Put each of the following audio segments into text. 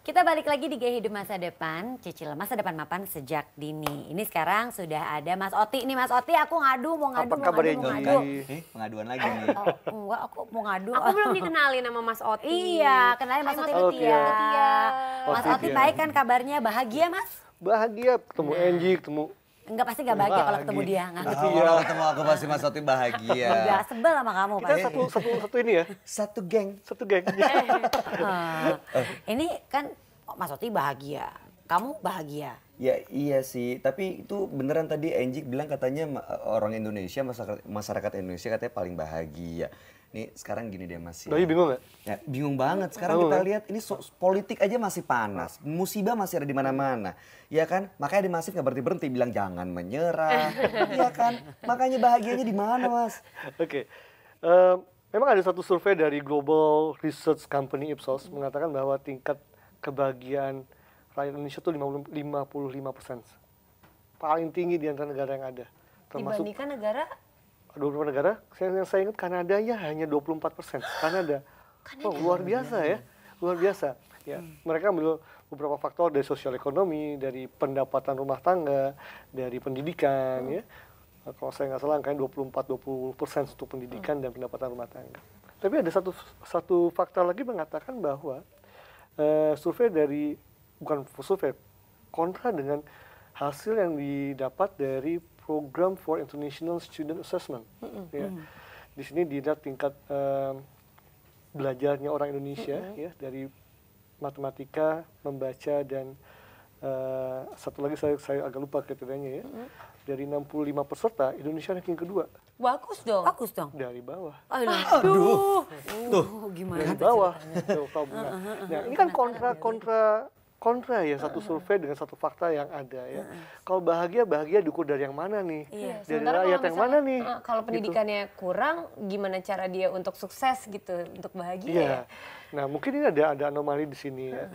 Kita balik lagi di Gaya Hidup Masa Depan, cicil masa depan mapan sejak dini. Ini sekarang sudah ada Mas Oti. Nih Mas Oti, aku ngadu, mau ngadu, Apa kabarnya, mau ngadu. Pengaduan lagi nih. Oh, enggak, aku mau ngadu. Aku belum dikenalin sama Mas Oti. Iya, kenalin Mas Oti Halo, Tia. Tia. Mas Oti baik kan kabarnya? Bahagia Mas? Bahagia ketemu Angie, ketemu Enggak, pasti enggak bahagia kalau ketemu dia. Nggak ngerti. Kalau ketemu aku pasti Mas Oti bahagia. Enggak, sebel sama kamu kita pasti. satu ini ya, Satu geng. satu geng. Ini kan Mas Oti bahagia, kamu bahagia. Ya iya sih, tapi itu beneran tadi Angie bilang katanya orang Indonesia, masyarakat Indonesia katanya paling bahagia. Nih sekarang gini deh Mas. Doi bingung nggak? Ya, bingung banget. Sekarang Bingung, kita kan? lihat ini politik aja masih panas, musibah masih ada di mana-mana, ya kan? Makanya di Masif nggak berhenti bilang jangan menyerah, ya kan? Makanya bahagianya di mana Mas? Oke. Memang ada satu survei dari Global Research Company Ipsos mengatakan bahwa tingkat kebahagiaan rakyat Indonesia itu 55%. Paling tinggi di antara negara yang ada. Termasuk Dibandingkan negara 20 negara, yang saya ingat Kanada ya hanya 24%. Kanada. Oh, luar biasa ya. Luar biasa. Ya, mereka ambil beberapa faktor dari sosial ekonomi, dari pendapatan rumah tangga, dari pendidikan ya. Kalau saya nggak salah angkanya 24-20% untuk pendidikan dan pendapatan rumah tangga. Tapi ada satu fakta lagi mengatakan bahwa survei dari, bukan survei, kontra dengan hasil yang didapat dari Program for International Student Assessment. Ya. Di sini dilihat tingkat belajarnya orang Indonesia ya, dari matematika, membaca, dan satu lagi saya agak lupa kriterianya ya. Dari 65 peserta, Indonesia ranking kedua. bagus dong. Bagus dong. Dari bawah. Aduh. Gimana Dari tuh bawah. ceritanya? Tuh, kamu. Nah, ini kan kontra ya, satu survei dengan satu fakta yang ada ya. Kalau bahagia diukur dari yang mana nih? Iya. Dari Sementara rakyat kalau yang mana nih? Kalau Gitu. pendidikannya kurang, gimana cara dia untuk sukses gitu, untuk bahagia Iya. ya? Nah, mungkin ini ada anomali di sini ya.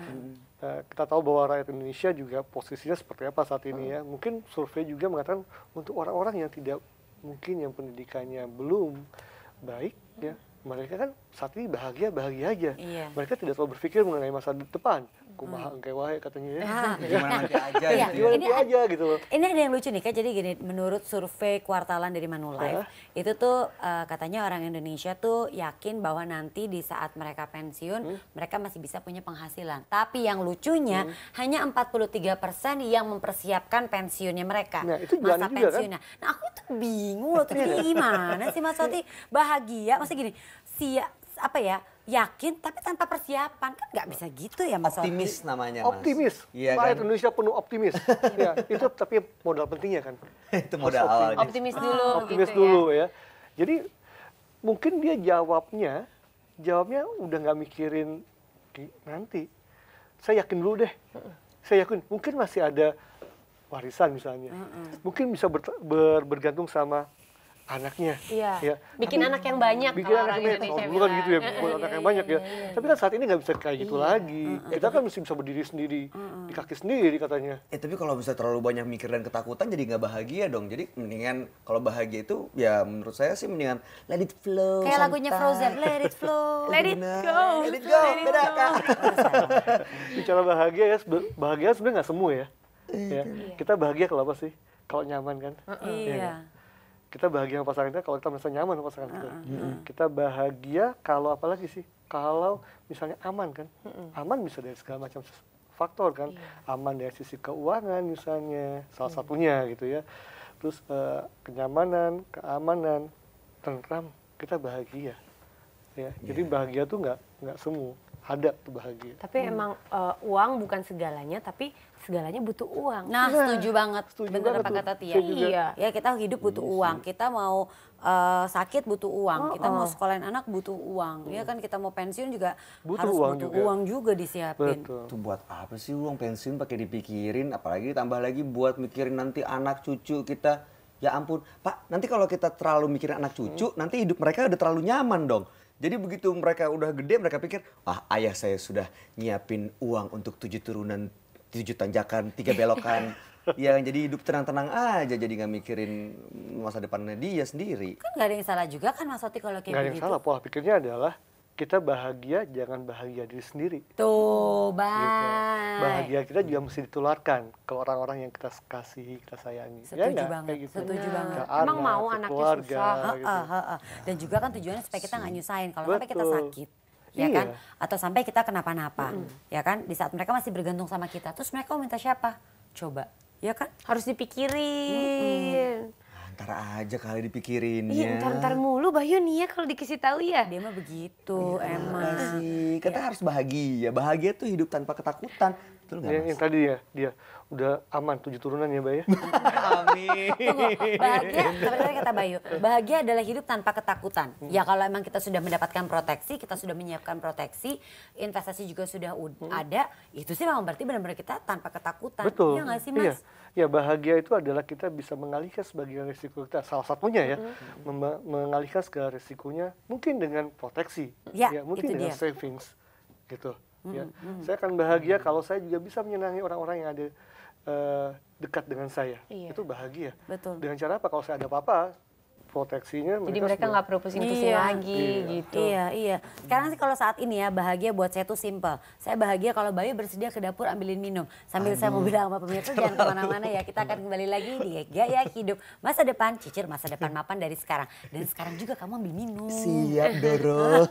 Kita tahu bahwa rakyat Indonesia juga posisinya seperti apa saat ini ya. Mungkin survei juga mengatakan untuk orang-orang yang tidak mungkin yang pendidikannya belum baik ya, mereka kan saat ini bahagia aja. Iya. Mereka tidak terlalu berpikir mengenai masa depan. Kumaha engke wae katanya ya. Gimana nanti aja Iya. gitu ya. Gimana nanti aja gitu loh. Ini ada yang lucu nih Kak, jadi gini, menurut survei kuartalan dari Manulife, itu tuh katanya orang Indonesia tuh yakin bahwa nanti di saat mereka pensiun, mereka masih bisa punya penghasilan. Tapi yang lucunya, hanya 43% yang mempersiapkan pensiunnya mereka. Nah, itu masa juga kan? pensiunnya. Nah aku tuh bingung loh, tuh jadi gimana sih Mas Oti bahagia, maksudnya gini, yakin tapi tanpa persiapan, kan nggak bisa gitu ya Mas Oti. Optimis namanya Mas. Optimis. Iya Rakyat kan? Indonesia penuh optimis. Ya, itu tapi modal pentingnya kan. Itu modal awalnya. Optimis dulu Optimis gitu dulu ya. ya. Jadi mungkin dia jawabnya udah nggak mikirin nanti. Saya yakin dulu deh. Saya yakin mungkin masih ada warisan misalnya. Mungkin bisa bergantung sama anaknya. Iya. Ya. Bikin anak yang banyak Bikin kalau anak orang yang banyak. Indonesia Oh, dulu kan gitu ya, bilang. buat anak yang banyak ya. Tapi kan saat ini nggak bisa kayak gitu lagi. Kita kan mesti bisa berdiri sendiri, di kaki sendiri katanya. Tapi kalau misalnya terlalu banyak mikir dan ketakutan jadi nggak bahagia dong. Jadi mendingan kalau bahagia itu ya menurut saya sih mendingan let it flow. Kayak lagunya Frozen, Let It Flow. Let it go. Let it go. Beda Kak. Bicara bahagia ya, bahagia sebenarnya nggak semua ya. Ya. Kita bahagia kalau apa sih? Kalau nyaman kan? Iya. Kita bahagia sama pasangan kita kalau kita merasa nyaman sama pasangan kita. Kita bahagia kalau apa lagi sih? Kalau misalnya aman kan? Aman bisa dari segala macam faktor kan? Aman dari sisi keuangan misalnya, salah satunya gitu ya. Terus kenyamanan, keamanan, tentram, kita bahagia. Ya, jadi bahagia tuh nggak semua. Ada tuh bahagia. Tapi emang uang bukan segalanya, tapi segalanya butuh uang. Nah, setuju banget. setuju Bener banget apa tuh. kata Tia. Saya juga. Iya. Ya kita hidup butuh uang. Kita mau sakit butuh uang. Kita mau sekolahin anak butuh uang. Ya kan kita mau pensiun juga Butuh harus uang butuh juga. uang juga disiapin. Betul. Itu buat apa sih uang pensiun pakai dipikirin, apalagi tambah lagi buat mikirin nanti anak cucu kita. Ya ampun, Pak, nanti kalau kita terlalu mikirin anak cucu, nanti hidup mereka udah terlalu nyaman dong. Jadi begitu mereka udah gede, mereka pikir, ayah saya sudah nyiapin uang untuk 7 turunan, 7 tanjakan, 3 belokan. Ya jadi hidup tenang-tenang aja, jadi nggak mikirin masa depannya dia sendiri. Kan nggak ada yang salah juga kan Mas Oti kalau kayak Nggak ada yang begitu. salah, pola pikirnya adalah kita bahagia jangan bahagia diri sendiri. Tuh, Gitu. baik. Bahagia kita juga mesti ditularkan ke orang-orang yang kita kasihi, kita sayangi. Setuju nggak? banget, Kayak gitu. setuju banget. Ke Emang anak, mau ke anaknya keluarga, susah. gitu. Dan juga kan tujuannya supaya kita nggak nyusahin kalau sampai kita Betul. sakit, ya Iya. kan? Atau sampai kita kenapa-napa, ya kan? Di saat mereka masih bergantung sama kita, terus mereka mau minta siapa? Coba, ya kan? Harus dipikirin. Ntar aja kali dipikirinnya. Iya, ntar mulu Bayu nih ya kalau dikasih tahu ya. Dia mah begitu, emang. Sih, kita harus bahagia. Bahagia tuh hidup tanpa ketakutan. Betul nggak, Yang Mas? tadi ya, dia udah aman 7 turunan ya, Mbak ya. Amin. Tunggu, bahagia, seperti tadi kata Bayu, bahagia adalah hidup tanpa ketakutan. Ya kalau emang kita sudah mendapatkan proteksi, kita sudah menyiapkan proteksi, investasi juga sudah ada, itu sih memang berarti benar-benar kita tanpa ketakutan. Betul. Iya nggak sih, Iya. Mas? Ya bahagia itu adalah kita bisa mengalihkan sebagian risiko kita. Salah satunya ya, mengalihkan segala risikonya mungkin dengan proteksi. Ya, mungkin itu dengan dia. savings gitu. Ya. Saya akan bahagia kalau saya juga bisa menyenangi orang-orang yang ada dekat dengan saya. Iya. Itu bahagia. Betul. Dengan cara apa? Kalau saya ada apa-apa, proteksinya Jadi mereka sudah- nggak perlu pusing-pusing Iya. lagi Iya. gitu. Iya, iya. Sekarang sih kalau saat ini ya bahagia buat saya tuh simple. Saya bahagia kalau Bayu bersedia ke dapur ambilin minum. Sambil saya mau bilang sama pemirsa jangan kemana-mana ya. Kita akan kembali lagi di Gaya Hidup. Masa depan, cicir masa depan mapan dari sekarang. Dan sekarang juga kamu ambil minum. Siap, Doro.